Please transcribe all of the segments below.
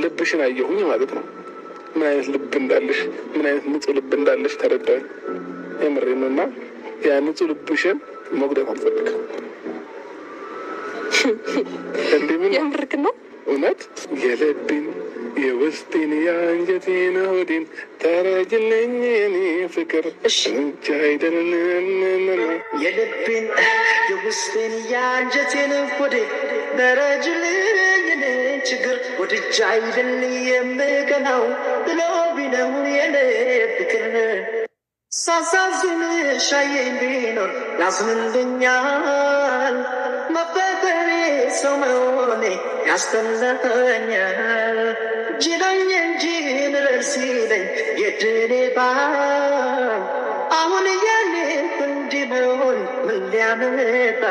ልብሽን አየሁኝ ማለት ነው። ምን አይነት ልብ እንዳለሽ፣ ምን አይነት ንጹህ ልብ እንዳለሽ ተረዳኝ። የምሬ ነው። እና ያ ንጹህ ልብሽን መጉዳት አልፈልግም። እንዲምን የምርክ ነው እውነት የልቤን የውስጤን የአንጀቴን ሆዴን ተረጅልኝ የኔ ፍቅር እንጂ አይደለም የልቤን የውስጤን የአንጀቴን ሆዴን ተረጅልኝ የኔ ችግር ወድጄ አይደል የምቀናው ብሎ ቢለው የኔ ፍቅር ሳሳዝንሽ አየኝ ቢኖር ያዝንልኛል መፈጠሬ ሰው መሆኔ ያስጠላኛል ጅለኝ እንጂ ንረር ሲለኝ የድኔ ባል አሁን ያኔ እንዲህ መሆን ምን ሊያመጣ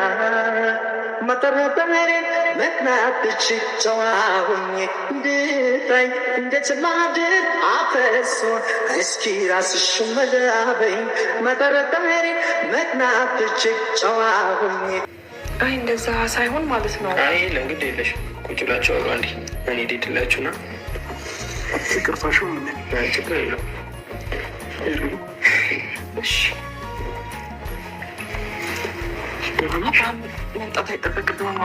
መጠረጠሬን መቅናት ብችል ጨዋ ሆኜ እንድታይ እንደችላድር አፈሶን እስኪ ራስሽ መላበኝ መጠረጠሬን መቅናት ብችል ጨዋ ሆኜ አይ እንደዛ ሳይሆን ማለት ነው። አይ ለእንግዲህ የለሽ ቁጭ ብላችሁ አሉ አንዴ እኔ ሄድላችሁ ና ይቅርታሽ ችግር የለው። መምጣት አይጠበቅብኝም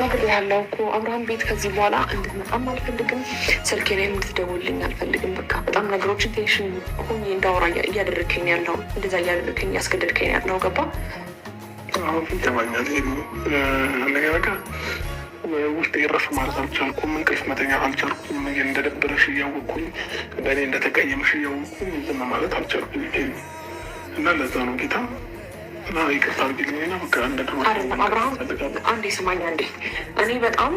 ነገር ያለው እኮ አብርሃም ቤት ከዚህ በኋላ እንድትመጣም አልፈልግም። ስልኬ ላይም እንድትደውልልኝ አልፈልግም። በቃ በጣም ነገሮችን ቴንሽን ሆኜ እንዳወራ እያደረግከኝ ያለው እንደዛ እያደረግከኝ እያስገደድከኝ ያለው ገባ። አሁን ይገባኛል። ነገ ውስጥ የረፍ ማለት አልቻልኩም። እንቅልፍ መተኛት አልቻልኩም። እንደደበረሽ እያወቅኩኝ በእኔ እንደተቀየምሽ እያወቅኩኝ ዝም ማለት አልቻልኩም እና ለዛ ነው ጌታ እና ይቅርታ አድርጊልኝና በቃ አይደለም አብርሃም አንዴ ስማኝ አንዴ። እኔ በጣም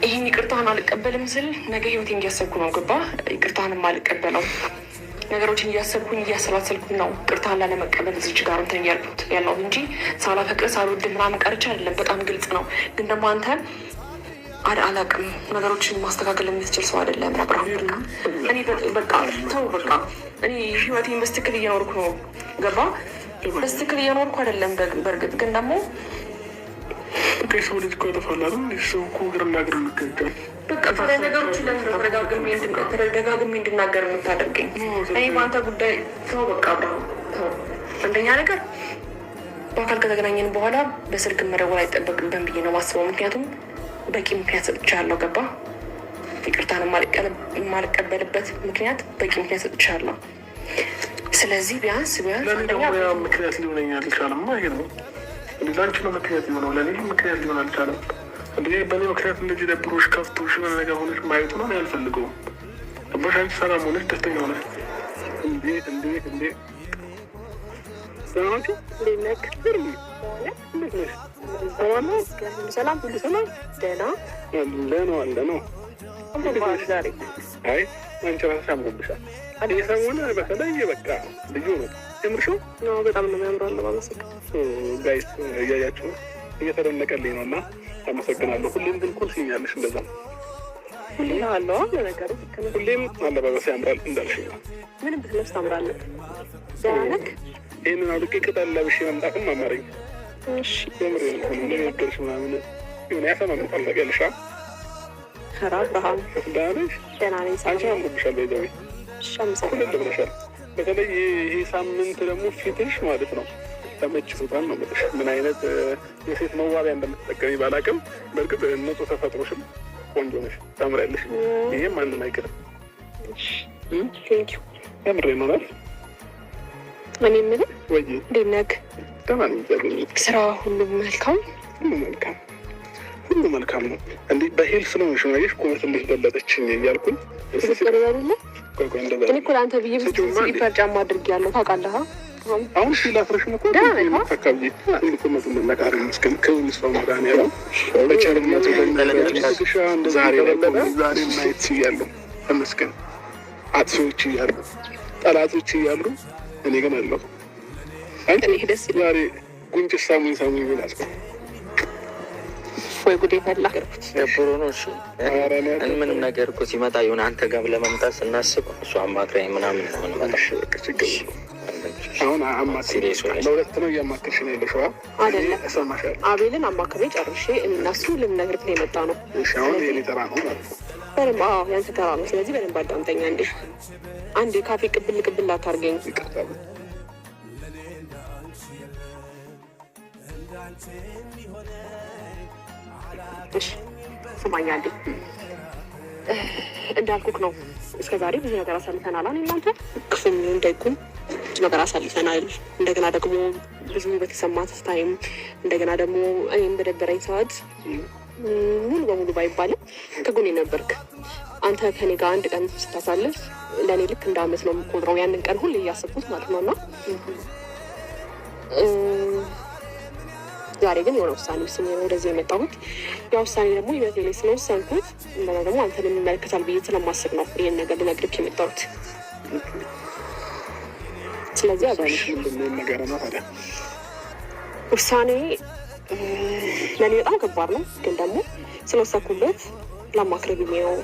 ይህን ይቅርታህን አልቀበልም ስል ነገ ህይወቴን እያሰብኩ ነው ገባ። ይቅርታህንም አልቀበለው ነገሮችን እያሰብኩኝ እያሰላሰልኩኝ ነው ይቅርታህን ላለመቀበል እዚች ጋር እንትን እያልኩት ያለው እንጂ ሳላፈቅር ሳልወድ ምናምን ቀርቼ አይደለም። በጣም ግልጽ ነው። ግን ደግሞ አንተ አላቅም ነገሮችን ማስተካከል የምትችል ሰው አይደለም አብርሃም። እኔ በቃ ተው በቃ እኔ ህይወቴን በስትክክል እየኖርኩ ነው ገባ። በስትክክል እየኖርኩ አይደለም። በእርግጥ ግን ደግሞ ሰው ልጅ እኮ ያጠፋል። ሰው እኮ ግርና ግር ይገኛል። በቃ ነገሮችን ተደጋግሜ እንድናገር የምታደርገኝ እኔ በአንተ ጉዳይ ተው በቃ አብርሃም ተው። አንደኛ ነገር በአካል ከተገናኘን በኋላ በስልክ መደወል አይጠበቅብን ብዬ ነው ማስበው። ምክንያቱም በቂ ምክንያት ሰጥቻለሁ ገባ። ይቅርታን የማልቀበልበት ምክንያት በቂ ምክንያት ሰጥቻለሁ። ስለዚህ ቢያንስ ለእኔ ደግሞ ያ ምክንያት ሊሆነኝ አልቻለም። ይሄ ነው እንዲ ላንቺ ነው ምክንያት ሊሆነው፣ ለእኔ ምክንያት ሊሆን አልቻለም። እንዲ በእኔ ምክንያት እንደዚህ ደብሮሽ ከፍቶሽ የሆነ ነገር ሆነሽ ማየቱ ነው ያልፈልገውም። ገባሽ? አንቺ ሰላም ሆነሽ ደስተኛ ሆነሽ እንዴት ሰላማችሁ ሰላም ሁሉ ሰላም ደህና አለ ነው። አይ አንቺ ራስሽ አምሮብሻል። የሰሞኑ በተለይ በቃ ልዩ ነው። የምርሽው በጣም ነው የሚያምረው። አለባበስክ ጋይስ እያያችሁ እየተደነቀልኝ ነው እና አመሰግናለሁ። ሁሌም ግን ኩል ሲኛለሽ እንደዛ ሁሌም አለው ነገሩ ሁሌም አለባበስ ያምራል እንዳልሽ ነው። ምንም ብትለብስ ታምራለህ። ደህና ነህ? ይህንን አውልቄ ቅጠል ለብሼ መምጣትም አማረኝ። እሺ የምር ነገርሽ ምናምን የሆነ ያሰማምጣል። ታውቂያለሽ? ኧረ አብርሃም ደህና ነሽ? ደህና ነኝ። አንቺ አምሮብሻል። በይዘቤ ሁለት ብለሻል። በተለይ ይሄ ሳምንት ደግሞ ፊትሽ ማለት ነው ተመችቶታል ነው የምልሽ። ምን አይነት የሴት መዋቢያ እንደምትጠቀሚ ባላውቅም በእርግጥ ንጹህ ተፈጥሮሽም ቆንጆ ነሽ፣ ታምሪያለሽ። ይሄም ማንን አይቀርም። ቴንኪው የምሬ ነው። እኔ የምልህ ወይ እንዴት ነህ? ደህና ነኝ። ስራ ሁሉ መልካም? ሁሉ መልካም ነው። እንዲህ በሄል ስለሆንሽ ነው ያየሽ ቁመት እንዴት በለጠችኝ እያልኩኝ እኔ እኮ ለአንተ ብዬ ስሊፐር ጫማ አድርጌያለሁ ታውቃለህ። አሁን ሲላፍረሽን እኮ አካባቢ ቁመቱ መለቃሪ ምስክን ከሚስፋው መዳን ያለው በቸርነቱ ዛሬ ማየት ችያለሁ። ተመስገን። አጥፊዎች እያሉ ጠላቶች እያሉ እኔ ግን አለሁ። አንቺ ዛሬ ጉንጭ ሳሙኝ ይላል ወይ ጉዴ ፈላ ደብሮ ነው። እሺ ምንም ነገር እኮ ሲመጣ ይሁን አንተ ጋር ለመምጣት ስናስብ እሱ አማክራኝ ምናምን ነው የምንመጣው። አሁን አማክሬ ለሁለት ነው እያማክርሽ ነው ያለሽው አይደለም? እሰማሻለሁ። አቤልን አማክሬ ጨርሼ እናሱ ልንነግርህ ነው የመጣ ነው። አሁን የኔ ተራ ነው ማለት ነው። በደንብ ያንተ ተራ ነው። ስለዚህ በደንብ አዳምጠኛ። አንዴ ካፌ ቅብል አታርገኝ። ይቅርታ። እሺ ስማኝ አንዴ፣ እንዳልኩክ ነው እስከ ዛሬ ብዙ ነገር አሳልፈናል። እናንተ ክፉም እንደጉም ብዙ ነገር አሳልፈናል። እንደገና ደግሞ ብዙ በተሰማት ታይም እንደገና ደግሞ እኔም በደበረኝ ሰዓት ሙሉ በሙሉ ባይባልም ከጎኔ ነበርክ። አንተ ከኔ ጋር አንድ ቀን ስታሳልፍ ለእኔ ልክ እንደ ዓመት ነው የምቆጥረው። ያንን ቀን ሁሌ እያሰብኩት ማለት ነው። እና ዛሬ ግን የሆነ ውሳኔ ወስኜ ነው ወደዚህ የመጣሁት። ያ ውሳኔ ደግሞ ህይወቴ ላይ ስለወሰንኩት እንደና ደግሞ አንተን የሚመለከታል ብዬ ስለማስብ ነው ይህን ነገር ልነግርህ የመጣሁት። ስለዚህ ውሳኔ ለእኔ በጣም ከባድ ነው፣ ግን ደግሞ ስለወሰንኩበት ላማክርህ ብዬ ነው።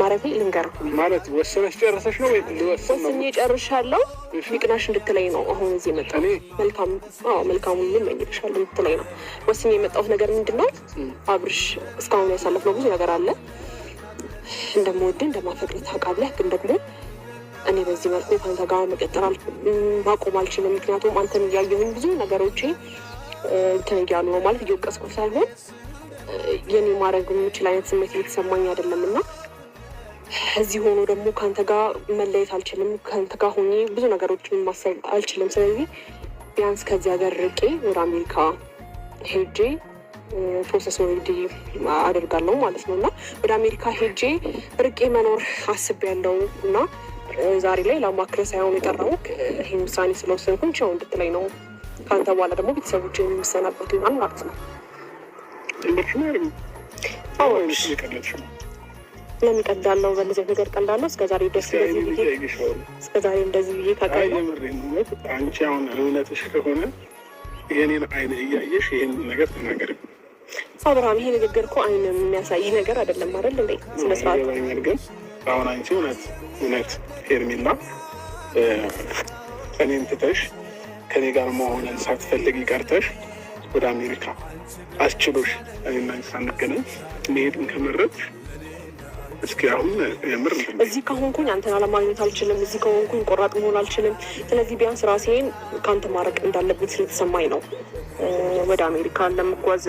ማለት ልንገርህ ማለት ወሰነሽ ጨረሰሽ ነው ወይ? ወስኜ ጨርሻለሁ። ይቅናሽ እንድትለኝ ነው አሁን እዚህ የመጣሁት። መልካሙን እመኝልሻለሁ እንድትለኝ ነው ወስኜ የመጣሁት። ነገር ምንድን ነው አብርሽ፣ እስካሁን ያሳለፍነው ብዙ ነገር አለ። እንደምወድህ እንደማፈቅርህ ታውቃለህ። ግን ደግሞ እኔ በዚህ መልኩ ከአንተ ጋር መቀጠል ማቆም አልችልም። ምክንያቱም አንተን እያየሁኝ ብዙ ነገሮቼ እንትን እያሉ ነው። ማለት እየወቀስኩ ሳይሆን የኔ ማድረግ የምችል አይነት ስሜት እየተሰማኝ አይደለም እና እዚህ ሆኖ ደግሞ ከአንተ ጋር መለየት አልችልም። ከአንተ ጋር ሆኜ ብዙ ነገሮችን ማሰብ አልችልም። ስለዚህ ቢያንስ ከዚህ ሀገር ርቄ ወደ አሜሪካ ሄጄ ፕሮሰስ ኦልሬዲ አደርጋለሁ ማለት ነው እና ወደ አሜሪካ ሄጄ ርቄ መኖር አስቤያለሁ እና ዛሬ ላይ ላማክርህ ሳይሆን የጠራሁት ይህን ውሳኔ ስለወሰንኩኝ ቻው እንድትለኝ ነው። ከአንተ በኋላ ደግሞ ቤተሰቦች የሚሰናበቱ ይሆናል ማለት ነው። ለምን ቀልዳለሁ? በእንደዚህ ነገር ቀልዳለሁ? እስከዛሬ ደስ እስከዛሬ እንደዚህ ብዬ ታውቃለህ? አንቺ አሁን እውነትሽ ከሆነ የኔን አይን እያየሽ ይህን ነገር ተናገር። አብርሃም፣ ይሄ ንግግር እኮ አይን የሚያሳይ ነገር አይደለም አይደል እንዴ? ስለስርዓት ግን አሁን አንቺ እውነት ሄርሜላ እኔን ትተሽ ከኔ ጋር መሆንን ሳትፈልጊ ቀርተሽ ወደ አሜሪካ አስችሎሽ እኔና አንቺ ሳንገናኝ መሄድን ከመረጥሽ እስኪ አሁን የምር እዚህ ከሆንኩኝ አንተን አለማግኘት አልችልም። እዚህ ከሆንኩኝ ቆራጥ መሆን አልችልም። ስለዚህ ቢያንስ ራሴን ከአንተ ማረቅ እንዳለብኝ ስለተሰማኝ ነው ወደ አሜሪካ ለመጓዝ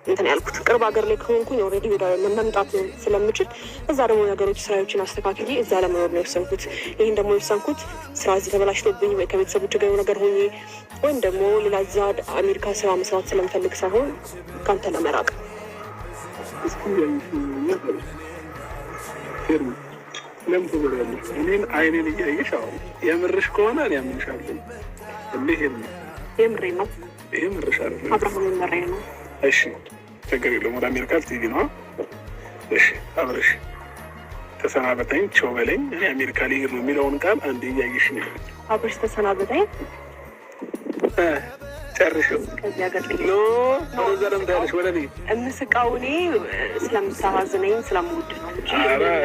እንትን ያልኩት። ቅርብ ሀገር ላይ ከሆንኩኝ ኦልሬዲ ወደ መምጣት ስለምችል እዛ ደግሞ ነገሮች ስራዎችን አስተካክዬ እዛ ለመኖር ነው የወሰንኩት። ይህን ደግሞ የወሰንኩት ስራ እዚህ ተበላሽቶብኝ ወይ ከቤተሰቦች ጋር ነገር ሆኜ ወይም ደግሞ ሌላ እዛ አሜሪካ ስራ መስራት ስለምፈልግ ሳይሆን ከአንተ ለመራቅ። ለምን ትበላለች? እኔን አይኔን እያየሽ አሁን የምርሽ ከሆነ እኔ አምንሻለሁ። እንዴ የምሬ ነው። ይሄ ምርሽ አይደለም አብርሃም፣ የምሬ ነው። እሺ ችግር የለውም። ወደ አሜሪካ ልትሄጂ ነው? እሺ አብረሽ ተሰናበተኝ፣ ቸው በለኝ፣ እኔ አሜሪካ ልሄድ ነው የሚለውን ቃል አንዴ እያየሽ ነው። አብረሽ ተሰናበተኝ ጨርሽው ከዚህ ሀገር ኖ ወደዛም ታያለሽ። ወደ እኔ የምስቃው እኔ ስለምታሳዝነኝ ስለምወድ ነው እንጂ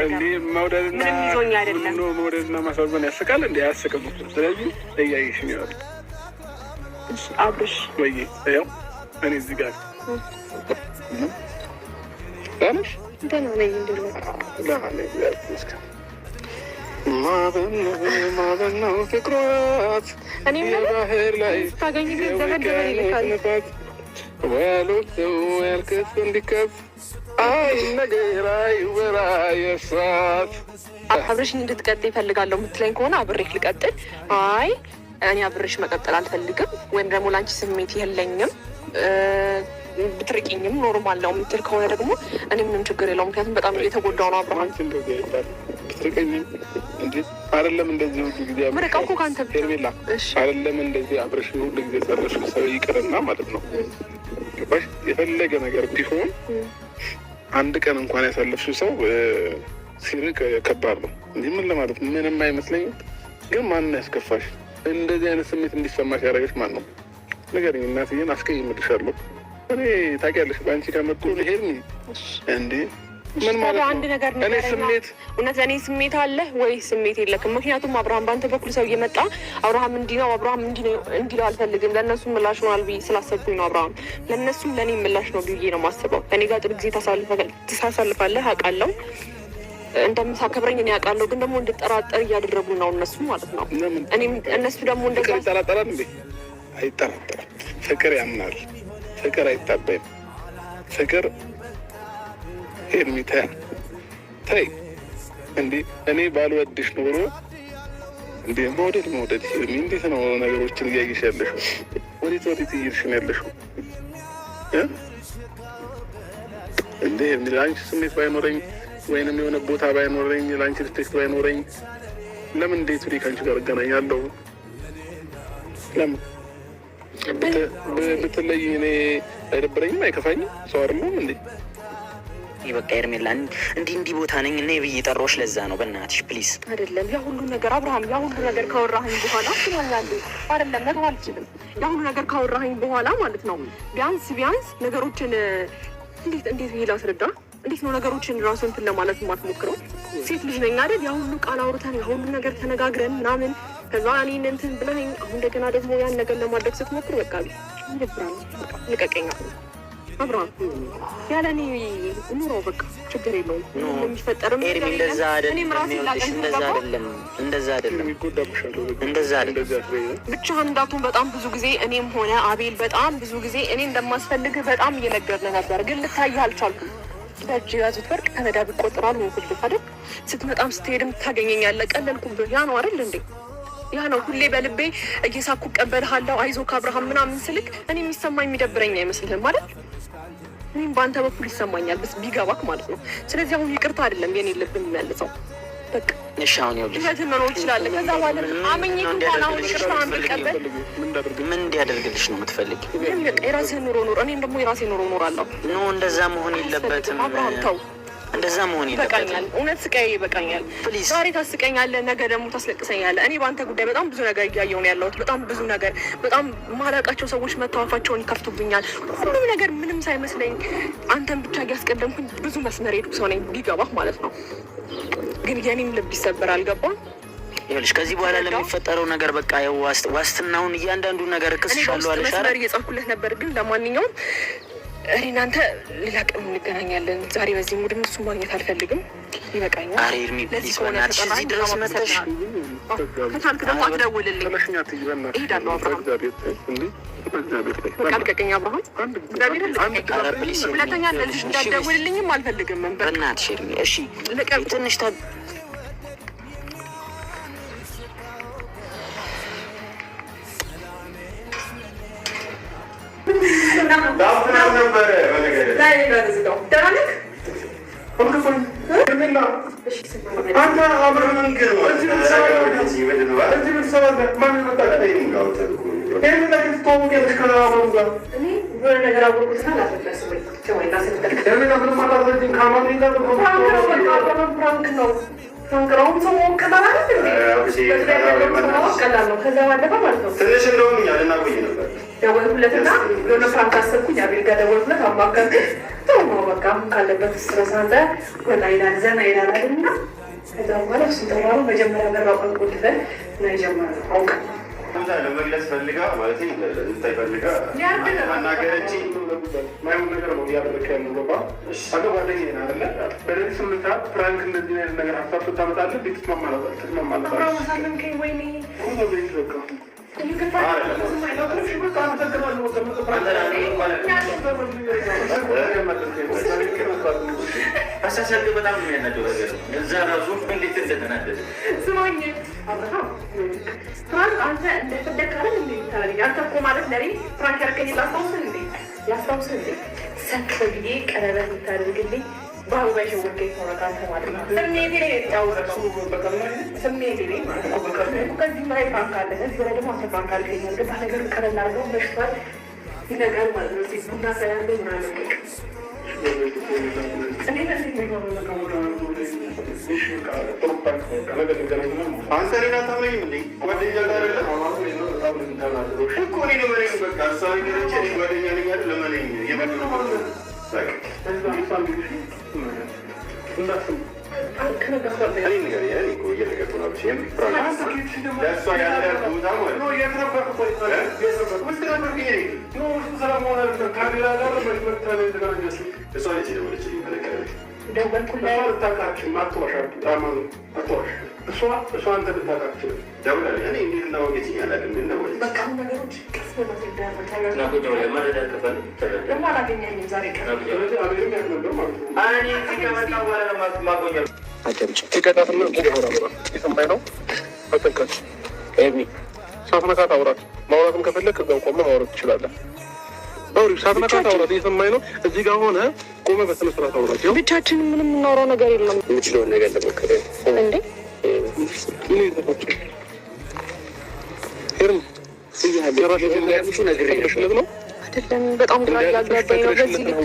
እንዴ መውደድና ምንም ይዞኝ አይደለም። ኖ መውደድና ማሳዘን ያስቃል እንዴ? አያስቅም። ስለዚህ እያየሽ ነው ያለው። እሺ አብረሽ ወይ ያው እኔ እዚህ ጋር ታነሽ ደህና ነኝ እንደው ማበን ነው ፍቅሯት እኔ ባህር ላይ ታገኝ ዘመደበ ይልካል ወሉት ወልከስ እንዲከፍ አይ ነገር አይወራ የሷት አብረሽኝ እንድትቀጥል ይፈልጋለሁ የምትለኝ ከሆነ አብሬሽ ልቀጥል። አይ እኔ አብሬሽ መቀጠል አልፈልግም ወይም ደግሞ ላንቺ ስሜት የለኝም ብትርቂኝም ኖርማል ነው የምትል ከሆነ ደግሞ እኔ ምንም ችግር የለውም። ምክንያቱም በጣም እየተጎዳው ነው አብርሃም። ብትርቀኝም እንዴ አይደለም እንደዚህ ሁሉ ጊዜ ምርቃው እኮ ካንተ ሄርሜላ አይደለም እንደዚህ አብረሽ ሁሉ ጊዜ ጸረሽ ሰው ይቅርና ማለት ነው ገባሽ? የፈለገ ነገር ቢሆን አንድ ቀን እንኳን ያሳለፍሽው ሰው ሲርቅ ከባድ ነው። እንዲህ ምን ለማለት ምንም አይመስለኝም። ግን ማን ያስከፋሽ? እንደዚህ አይነት ስሜት እንዲሰማሽ ያደረገሽ ማን ነው? ንገሪኝ። እናትዬን አስቀይምልሻለሁ እኔ ታውቂያለሽ። በአንቺ ከመጡ ሄርሚ እንዴ ምን ማለት ነው? አንድ ነገር እኔ ስሜት እውነት እኔ ስሜት አለ ወይ ስሜት የለክም? ምክንያቱም አብርሃም በአንተ በኩል ሰው እየመጣ አብርሃም እንዲህ ነው አብርሃም እንዲለው አልፈልግም። ለእነሱ ምላሽ ሆናል ብዬ ስላሰብኩኝ ነው። አብርሃም ለእነሱም ለእኔ ምላሽ ነው ብዬ ነው የማስበው። ከኔ ጋር ጥሩ ጊዜ ታሳልፋለህ አውቃለሁ። እንደምታከብረኝ እኔ አውቃለሁ። ግን ደግሞ እንድጠራጠር እያደረጉ ነው እነሱ ማለት ነው። እኔም እነሱ ደግሞ እንደዛ ይጠራጠራል እንዴ? አይጠራጠርም። ፍቅር ያምናል። ፍቅር አይታበይም። ፍቅር ሄርሚታ ተይ እንዴ! እኔ ባልወድሽ ኖሮ እንዴ መውደድ ሄርሚ፣ እንዴት ነው ነገሮችን እያየሽ ያለሽው? ወዴት እየሄድሽ ነው ያለሽው እንዴ ሄርሚ? ለአንቺ ስሜት ባይኖረኝ ወይንም የሆነ ቦታ ባይኖረኝ፣ ለአንቺ ሪስፔክት ባይኖረኝ ለምን እንዴት ወዴ ከአንቺ ጋር እገናኛለሁ? ለምን ብትለይ እኔ አይደብረኝም? አይከፋኝም? ሰው አይደለም እንዴ? በቃ ሄርሜላ እንዲህ ቦታ ነኝ እና ብዬ ጠራሁሽ። ለዛ ነው። በእናትሽ ፕሊዝ። አይደለም ያ ሁሉ ነገር አብርሃም፣ ያ ሁሉ ነገር ካወራኸኝ በኋላ ስለኛል አይደለም መተው አልችልም። ያ ሁሉ ነገር ካወራኸኝ በኋላ ማለት ነው ቢያንስ ነገሮችን እንዴት ብዬ ላስረዳ? እንዴት ነው ነገሮችን ራሱ እንትን ለማለት የማትሞክረው? ሴት ልጅ ነኝ አይደል? ያ ሁሉ ቃል አውርተን ያ ሁሉ ነገር ተነጋግረን ምናምን ከዛ እኔን እንትን ብለኸኝ አሁን እንደገና ደግሞ ያን ነገር ለማድረግ ስትሞክር በቃ ይደብራል። ልቀቀኛ አብርሃም፣ ያለ እኔ ኑሮ በቃ ችግር የለውም። የሚፈጠርም እንደዛ አይደለም። ብቻህን እንዳትሆን በጣም ብዙ ጊዜ እኔም ሆነ አቤል በጣም ብዙ ጊዜ እኔ እንደማስፈልግህ በጣም እየነገርን ነበር፣ ግን ልታይህ አልቻልኩም። በእጅ የያዙት ወርቅ ከመዳብ ይቆጠራል። ሆንኩልህ አይደል? ስትመጣም ስትሄድም ታገኘኛለህ። ቀለልኩብህ። ያ ነው አይደል እንዴ? ያ ነው ሁሌ በልቤ እየሳኩ እቀበልሃለሁ አይዞህ ከአብርሃም ምናምን ስልክ እኔ የሚሰማኝ የሚደብረኝ አይመስልህም አይደል? እኔም በአንተ በኩል ይሰማኛል ቢገባክ ማለት ነው። ስለዚህ አሁን ይቅርታ አይደለም የኔ ልብ የሚመልሰው በቃ እሺ። አሁን ይኸውልሽ እህትህ መኖር ትችላለህ። ከዛ በኋላ አመኘ እንኳን አሁን ይቅርታ አንቀበል ምን እንዲያደርግልሽ ነው የምትፈልጊው? የራስህን ኑሮ ኑር፣ እኔም ደግሞ የራሴ ኑሮ እኖራለሁ። ኖ እንደዛ መሆን የለበትም አብርሃም ተው። እንደዛ መሆን ይበቃኛል። እውነት ስቃይ ይበቃኛል። ዛሬ ታስቀኛለህ፣ ነገ ደግሞ ታስለቅሰኛለህ። እኔ በአንተ ጉዳይ በጣም ብዙ ነገር እያየሁ ነው ያለሁት። በጣም ብዙ ነገር፣ በጣም ማላውቃቸው ሰዎች መታወፋቸውን ይከፍቱብኛል። ሁሉም ነገር ምንም ሳይመስለኝ አንተን ብቻ እያስቀደምኩኝ ብዙ መስመር ሄድኩ ሰው ነኝ ቢገባህ ማለት ነው። ግን የኔም ልብ ይሰበራል። ገባህ? ይኸውልሽ ከዚህ በኋላ ለሚፈጠረው ነገር በቃ ዋስትናውን እያንዳንዱ ነገር እከስሻለሁ አለሽ አይደል? መስመር እየጻፍኩልህ ነበር። ግን ለማንኛውም እኔ እናንተ ሌላ ቀን እንገናኛለን። ዛሬ በዚህ ሙድ እሱ ማግኘት አልፈልግም። ይበቃኛል። ኧረ ኤርሚ ፕሊዝ በእናትሽ እዚህ ድረስ መተሽ ከቻልክ ደግሞ አትደውልልኝ። እሄዳለሁ አብርሃም። በቃ ልቀቀኝ አብርሃም። ሁለተኛ ለልጅ እንዳትደውልልኝም አልፈልግም። በእናትሽ ኤርሚ እሺ። ትንሽ ፍራንክራውም ሰው ቀላል ትንሽ እንደውም እኛ ልናቆይ ነበር። ደወልኩለትና የሆነ ፍራንክ አሰብኩኝ። አቤል ጋር ደወልኩለት፣ አማከርኩት። ጥሩ ነው በቃ ካለበት ስትረሳንተ ወጣ ይላል ዘና ይላል አይደልና ከዛ በኋላ እሱ ተባሉ መጀመሪያ በራው ቆልፈን እና ይጀምራል አውቀ አንተ ለመግለጽ ፈልጋ ማለት እንታይ ፈልጋ ማናገረች ማይሆን ነገር ነው ያደረከ ያለው ገባ አገባለኝ አይደለ? በሌሊት 8 ሰዓት ፍራንክ እንደዚህ አይነት ነገር ሀሳብ ስታመጣለህ ቤት ትስማማለህ። አብራሳለን ከወይኔ አሳሰል በጣም የሚያናደው ነገር እዛ ራሱ እንዴት እንደተናደደ ስማኝ አብርሃም፣ ፍራንክ አንተ እንደፈለግህ አይደል እንዴ ታዲያ? አንተ እኮ ማለት ለኔ ፍራንክ ያደረገኝ ላስታውስህ እንዴ ሰክቶ ብዬ ቀለበት የምታደርግልኝ በአበባ የሸወድከኝ ተወራካንተ ማለት ነው። ስሜቴ ላይ የተጫወተው ስሜቴ ላይ ማለት ነው። ከዚህ ላይ ፍራንክ አለ፣ ከዚህ በላይ ደግሞ አንተ ፍራንክ አድርገኛል። ገባህ? ነገር ቀለል አድርገው በሽቷል ይነጋል ማለት ነው። ቡና ሳያለ ምናምን እኔ ለዚህ የሚሆነው ነገር አንተ ሌላ ታምረኝ እንዴ? ጓደኛ ጋር እኮ እኔ ለመለኝ በቃ እሷ ነገሮች ጓደኛ ነኝ አይደል? ለመለኝ የመ ሳትነካት አውራት። ማውራትም ከፈለክ እዛው ቆመህ ማውራት ትችላለህ። ሳትነካት አውራት። እየሰማኸኝ ነው? እዚህ ጋር ሆነ ቆመህ በስነ ስርዓት አውራት። ብቻችን ምንም የምናወራው ነገር የለም። የምችለውን ነገር ለመከረ እንዴ አይደለም። በጣም ግራ እያጋባኝ ነው። በዚህ ልክ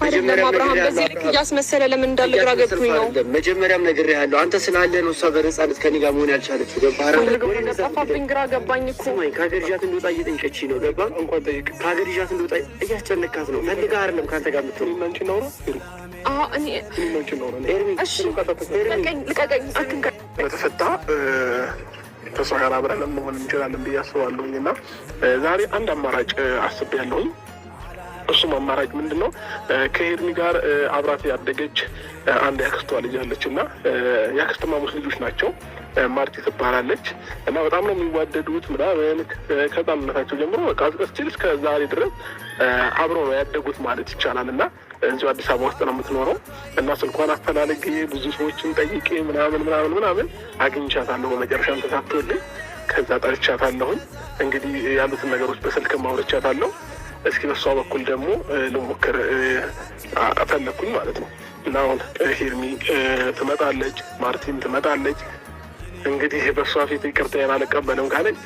አይደለም አብርሃም፣ በዚህ ልክ እያስመሰለ ለምን እንዳለ ግራ ገብቶኝ ነው። መጀመሪያም ነግሬሃለሁ። አንተ ስላለ ነው እሷ በነፃነት ከኔ ጋር መሆን ያልቻለችው። ገባህ? ጠፋብኝ፣ ግራ ገባኝ እኮ። ከሀገር ይዣት እንደወጣ እየጠየቀችኝ ነው። ገባህ? እንኳን ጠይቅ። ከሀገር ይዣት እንደወጣ እያስጨነካት ነው። ፈልጋ አይደለም ከአንተ ጋር የምትሆን። በተፈታ ከእሷ ጋር አብረን መሆን እንችላለን ብዬ አስባለሁኝ እና ዛሬ አንድ አማራጭ አስቤያለሁኝ። እሱም አማራጭ ምንድን ነው? ከኤርሚ ጋር አብራት ያደገች አንድ ያክስቷ ልጅ አለች እና የአክስት ማሙስ ልጆች ናቸው። ማርቲ ትባላለች እና በጣም ነው የሚዋደዱት ምናምን ከህፃንነታቸው ጀምሮ በቃ እስኪል እስከ ዛሬ ድረስ አብረው ነው ያደጉት ማለት ይቻላል። እና እዚሁ አዲስ አበባ ውስጥ ነው የምትኖረው እና ስልኳን አፈላልጌ ብዙ ሰዎችን ጠይቄ ምናምን አግኝቻታለሁ። በመጨረሻም ተሳክቶልኝ ከዛ ጠርቻታለሁኝ። እንግዲህ ያሉትን ነገሮች በስልክ ማውረቻታለሁ። እስኪ በሷ በኩል ደግሞ ልሞክር ፈለኩኝ ማለት ነው። እና አሁን ሄርሚ ትመጣለች፣ ማርቲም ትመጣለች። እንግዲህ በሷ ፊት ይቅርታዬን አልቀበልም ካለች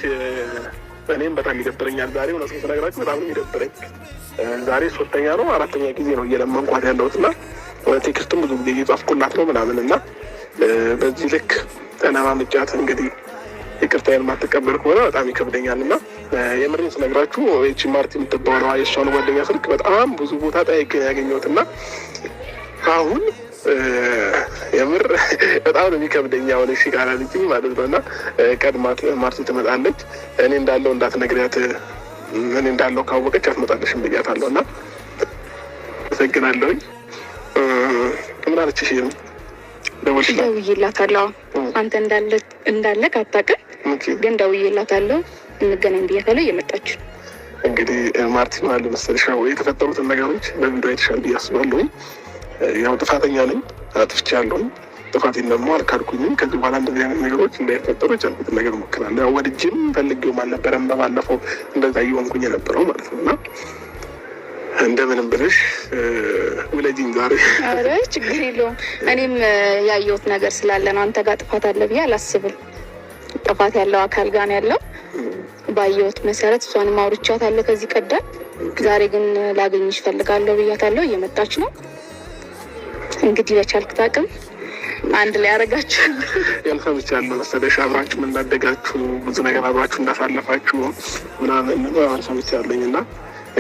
እኔም በጣም ይደብረኛል። ዛሬ እውነት ስነግራችሁ በጣም ነው የሚደብረኝ። ዛሬ 3ኛ ነው 4ኛ ጊዜ ነው እየለመንኳት ያለሁት እና ቴክስትም ብዙ ጊዜ እየጻፍኩላት ነው ምናምን እና በዚህ ልክ ተለማምጫት እንግዲህ ይቅርታዬን የማትቀበል ከሆነ በጣም ይከብደኛል። እና የምሬን ስነግራችሁ ይህቺ ማርቲ የምትባለው የእሷን ጓደኛ ስልክ በጣም ብዙ ቦታ ጠይቄ ያገኘሁት እና አሁን የምር በጣም ነው የሚከብደኝ። አሁን እሺ ካላለችኝ ማለት ነው እና ቀድማት ማርቲ ትመጣለች። እኔ እንዳለው እንዳትነግሪያት፣ እኔ እንዳለው ካወቀች አትመጣለሽም ብያታለሁ እና አመሰግናለሁኝ። ምን አለችሽ? ደውዬላታለሁ። አንተ እንዳለክ አታውቅም፣ ግን ደውዬላታለሁ። እንገናኝ ብያታለሁ። እየመጣች እንግዲህ ማርቲ ማለ መሰለሽ የተፈጠሩትን ነገሮች በቪዲዮ አይተሻል ብዬ አስባለሁኝ። ያው ጥፋተኛ ነኝ፣ አጥፍቻለሁኝ። ጥፋቴን ደግሞ አልካድኩኝም። ከዚህ በኋላ እንደዚህ አይነት ነገሮች እንዳይፈጠሩ የቻልኩትን ነገር እሞክራለሁ። ያው ወድጄም ፈልጌውም አልነበረም በባለፈው እንደዛ እየሆንኩኝ የነበረው ማለት ነው እና እንደምንም ብለሽ ውለጂኝ ዛሬ። ኧረ ችግር የለውም። እኔም ያየሁት ነገር ስላለ ነው። አንተ ጋር ጥፋት አለ ብዬ አላስብም። ጥፋት ያለው አካል ጋር ነው ያለው። ባየሁት መሰረት እሷንም አውርቻታለሁ ከዚህ ቀደም። ዛሬ ግን ላገኝሽ እፈልጋለሁ ብያታለሁ። እየመጣች ነው። እንግዲህ በቻልኩት አቅም አንድ ላይ ያደርጋችሁ ያልሰምቻለሁ መሰለሽ። አብራችሁ እንዳደጋችሁ ብዙ ነገር አብራችሁ እንዳሳለፋችሁ ምናምን ሰምቻለሁኝ እና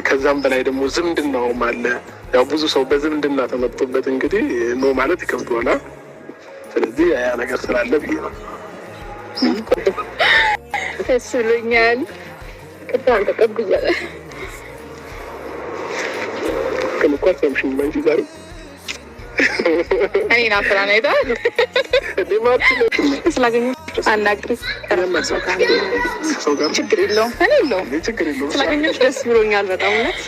ከዛም በላይ ደግሞ ዝምድናውም አለ። ያው ብዙ ሰው በዝምድና ተመጥቶበት እንግዲህ ኖ ማለት ይከብደዋል። ስለዚህ ያ ነገር ስላለ ብዬ ነው። ደስ ብሎኛል። ቅጣን ተቀብያለሁ። ግን እኮ አልሰምሽኝም አንቺ ዛሬ እኔን አፍራን አይተሃል? ስላገኘሁሽ አናግሪኝ። ችግር የለውም። እኔ የለውም። ስላገኘሁሽ ደስ ብሎኛል በጣም እውነት።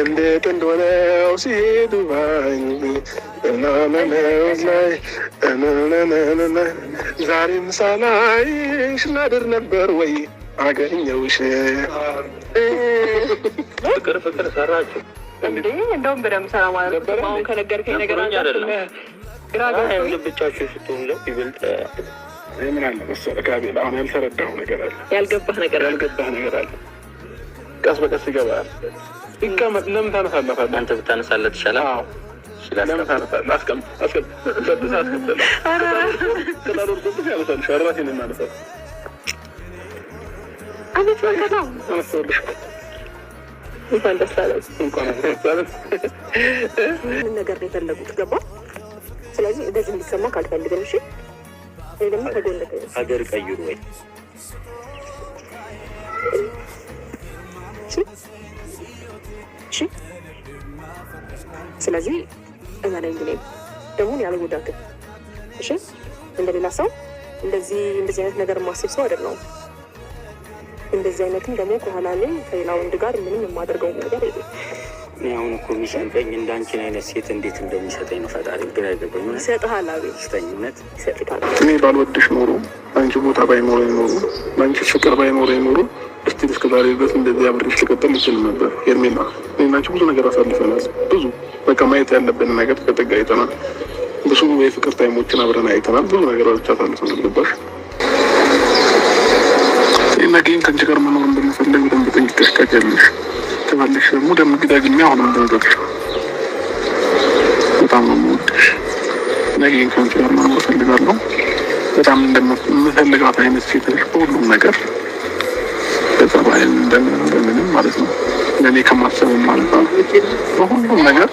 እንደ ጥንድ ሆነው ሲሄዱ ባኝ ዛሬም ሳላይሽ ናድር ነበር ወይ አገኘሁሽ። ፍቅር ሰራችሁ እንዴ? እንደውም በደምብ ሰላም ነበር። አሁን ከነገርከኝ ነገር ግራ ገብቶኝ ብቻችሁ ስትሆኑ ይበልጥ ምን አለ መሰለህ ካቤል፣ አሁን ያልተረዳሁ ነገር አለ። ያልገባህ ነገር አለ። ቀስ በቀስ ይገባል። ይቀመጥ። ለምን ታነሳለታለህ? አንተ ብታነሳለት ይሻላል። አዎ ለምን ታነሳለህ? አስቀምጥ። አቤት በጣም እንኳን ደስ አለህ። ምን ነገር ነው የፈለጉት? ገባ። ስለዚህ እንደዚህ እንዲሰማ ካልፈልግም እሺ። ወይ ደግሞ ተጎልተ ሀገር ቀይሩ ወይ እሺ። ስለዚህ እዛ ላይ እንግዲህ ደግሞ ያልጎዳክም እሺ። እንደሌላ ሰው እንደዚህ አይነት ነገር ማስብ ሰው አይደለሁም። እንደዚህ አይነትም ደግሞ ከኋላ ላይ ከሌላ ወንድ ጋር ምንም የማደርገው ነገር የለም። እኔ አሁን እኮ የሚሰጠኝ እንዳንቺን አይነት ሴት እንዴት እንደሚሰጠኝ ነው ፈጣሪ ግራ ይገባኝ። ይሰጥሃል። አቤት ስተኝነት ይሰጥሃል። እኔ ባልወድሽ ኖሮ አንቺ ቦታ ባይኖረኝ ኖሮ አንቺ ፍቅር ባይኖረኝ ኖሮ እስቲ እስከ ዛሬ ድረስ እንደዚህ አብሬሽ ልቀጥል ይችል ነበር። ሄርሜላ እኔ እና አንቺ ብዙ ነገር አሳልፈናል። ብዙ በቃ ማየት ያለብን ነገር ከጥጋ አይተናል። ብዙ የፍቅር ታይሞችን አብረን አይተናል። ብዙ ነገሮች አሳልፈናል። ገባሽ? ነገኝ ከአንቺ ጋር መኖር እንደምፈልግ በደንብ ጠንቅቀሽ ታውቂያለሽ። ከፈለግሽ ደግሞ ደግሜ አሁንም ልንገርሽ፣ በጣም ነው የምወድሽ። ነገኝ ከአንቺ ጋር መኖር እፈልጋለሁ። በጣም እንደምፈልጋት አይነት ሴት ነሽ በሁሉም ነገር፣ በጸባይ እንደምንም ማለት ነው። ለእኔ ከማሰብም ማለት ነው በሁሉም ነገር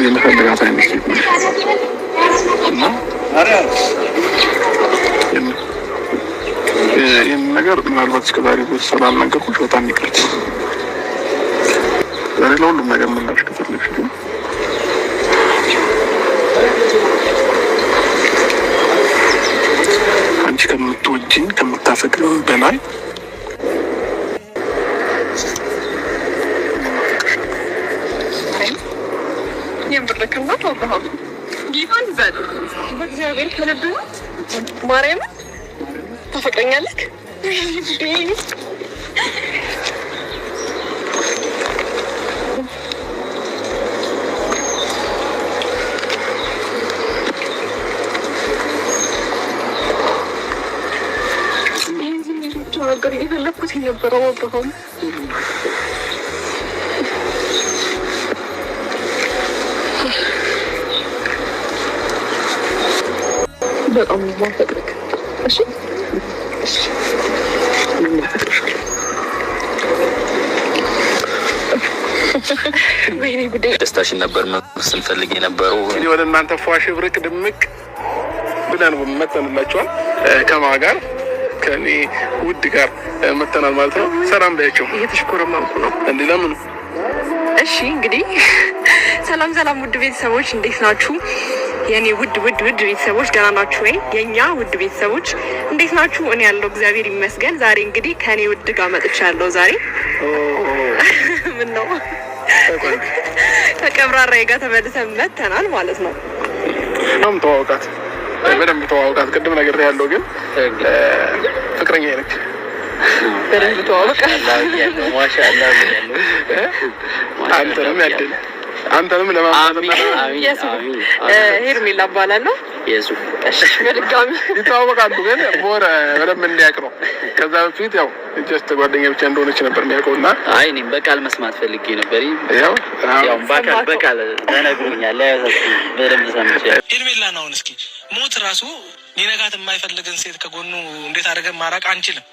የምፈልጋት አይነት ሴት ነሽ እና ይህን ነገር ምናልባት እስከዛሬ ድረስ ስላልነገርኩሽ በጣም ይቅርታ። ዛሬ ለሁሉም ነገር ምላሽ ከፈለግሽ ግን አንቺ ከምትወጂኝ ከምታፈቅሪኝ በላይ የምርክና ተወባሁ ጊፋን ዘድ በእግዚአብሔር ከልብ ማርያም ታፈቅረኛለህ? ነገር የፈለኩት የነበረው አብርሃም በጣም ማፈቅርክ። እሺ ወይኔ ጉዳይ ደስታሽን ነበር ስንፈልግ የነበረው። እኔ ወደ እናንተ ፏሽ ብርቅ ድምቅ ብለን መተንላችኋል። ከማን ጋር? ከኔ ውድ ጋር መተናል ማለት ነው። ሰላም ባያቸው። እየተሽኮረመምኩ ነው እንዴ? ለምን? እሺ እንግዲህ ሰላም ውድ ቤተሰቦች እንዴት ናችሁ? የኔ ውድ ቤተሰቦች ደህና ናችሁ ወይ? የኛ ውድ ቤተሰቦች እንዴት ናችሁ? እኔ ያለው እግዚአብሔር ይመስገን። ዛሬ እንግዲህ ከኔ ውድ ጋር መጥቻለሁ። ዛሬ ምን ነው ከቀብራራዬ ጋር ተመልሰን መተናል ማለት ነው። ተዋውቃት፣ በደንብ ተዋውቃት። ቅድም ነገር ያለው ግን ፍቅረኛ ነች። በደንብ ተዋውቃት። ማሻአላህ አንተንም ያድል አንተንም ለማማለና ሄርሜላ እባላለሁ። በድጋሚ ይተዋወቃሉ፣ ግን ቦረ በደንብ እንዲያውቅ ነው። ከዛ በፊት ያው ጀስት ጓደኛ ብቻ እንደሆነች ነበር የሚያውቀው እና አይ እኔም በቃል መስማት ፈልጌ ነበር። ያው በቃል ተነግሮኛል። በደንብ ሰምቻለሁ። ሄርሜላ ነው። እስኪ ሞት ራሱ ሊነካት የማይፈልግን ሴት ከጎኑ እንዴት አድርገን ማራቅ አንችልም?